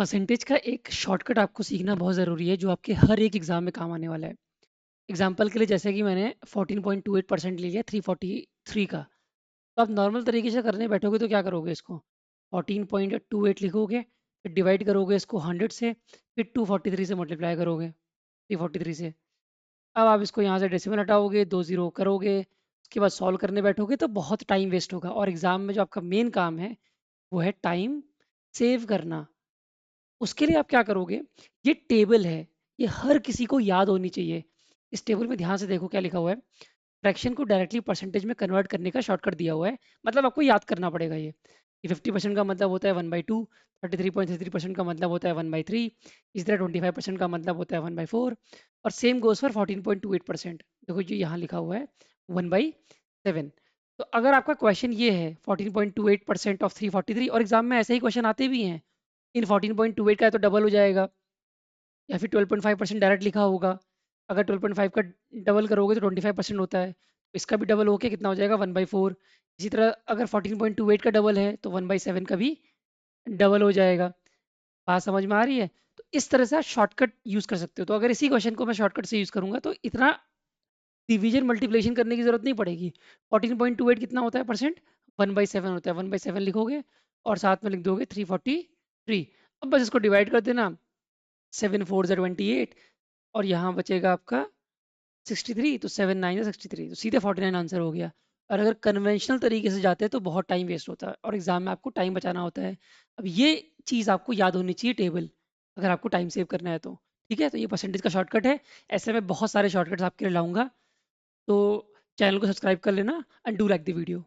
Percentage का एक shortcut आपको सीखना बहुत ज़रूरी है जो आपके हर एक एग्जाम में काम आने वाला है। एग्जाम्पल के लिए जैसे कि मैंने 14.28% ले लिया 343 का। तो आप नॉर्मल तरीके से करने बैठोगे तो क्या करोगे इसको 14.28 लिखोगे, फिर डिवाइड करोगे इसको 100 से, फिर 243 से मल्टीप्लाई करोगे 343 से। अब आप इसको यहाँ से डेसिमल हटाओगे, 2 जीरो करोगे, उसके बाद सॉल्व करने बैठोगे तो बहुत टाइम वेस्ट होगा। और एग्जाम में जो आपका मेन काम है वो है टाइम सेव करना। उसके लिए आप क्या करोगे, ये टेबल है, ये हर किसी को याद होनी चाहिए। इस टेबल में ध्यान से देखो क्या लिखा हुआ है। फ्रैक्शन को डायरेक्टली परसेंटेज में कन्वर्ट करने का शॉर्टकट दिया हुआ है। मतलब आपको याद करना पड़ेगा ये 50% का मतलब होता है 1/2, 33.33% का मतलब होता है 1/3, इस तरह 25% का मतलब होता है 1/4, और सेम गोज फॉर 14.28%। देखो जो यहाँ लिखा हुआ है 1/7। तो अगर आपका क्वेश्चन ये है 14.28% ऑफ 343, और एग्जाम में ऐसे ही क्वेश्चन आते भी हैं, इन 14.28 का है तो डबल हो जाएगा, या फिर 12.5% डायरेक्ट लिखा होगा। अगर 12.5 का डबल करोगे तो 25% होता है, तो इसका भी डबल होके कितना हो जाएगा 1/4। इसी तरह अगर 14.28 का डबल है तो 1/7 का भी डबल हो जाएगा। बात समझ में आ रही है? तो इस तरह से आप शॉर्टकट यूज कर सकते हो। तो अगर इसी क्वेश्चन को मैं शॉर्टकट से यूज करूंगा तो इतना डिवीजन मल्टीप्लिकेशन करने की जरूरत नहीं पड़ेगी। 14.28 कितना होता है परसेंट, 1/7 होता है, 1/7 लिखोगे और साथ में लिख दोगे 343। अब बस इसको डिवाइड कर देना, 7 4 28, और यहाँ बचेगा आपका 63, तो 7 9 63, तो सीधे 49 आंसर हो गया। और अगर कन्वेंशनल तरीके से जाते हैं तो बहुत टाइम वेस्ट होता है और एग्जाम में आपको टाइम बचाना होता है। अब ये चीज़ आपको याद होनी चाहिए टेबल, अगर आपको टाइम सेव करना है तो। ठीक है, तो ये परसेंटेज का शॉर्टकट है। ऐसे में बहुत सारे शॉर्टकट्स आपके लिए लाऊंगा, तो चैनल को सब्सक्राइब कर लेना and do like the video.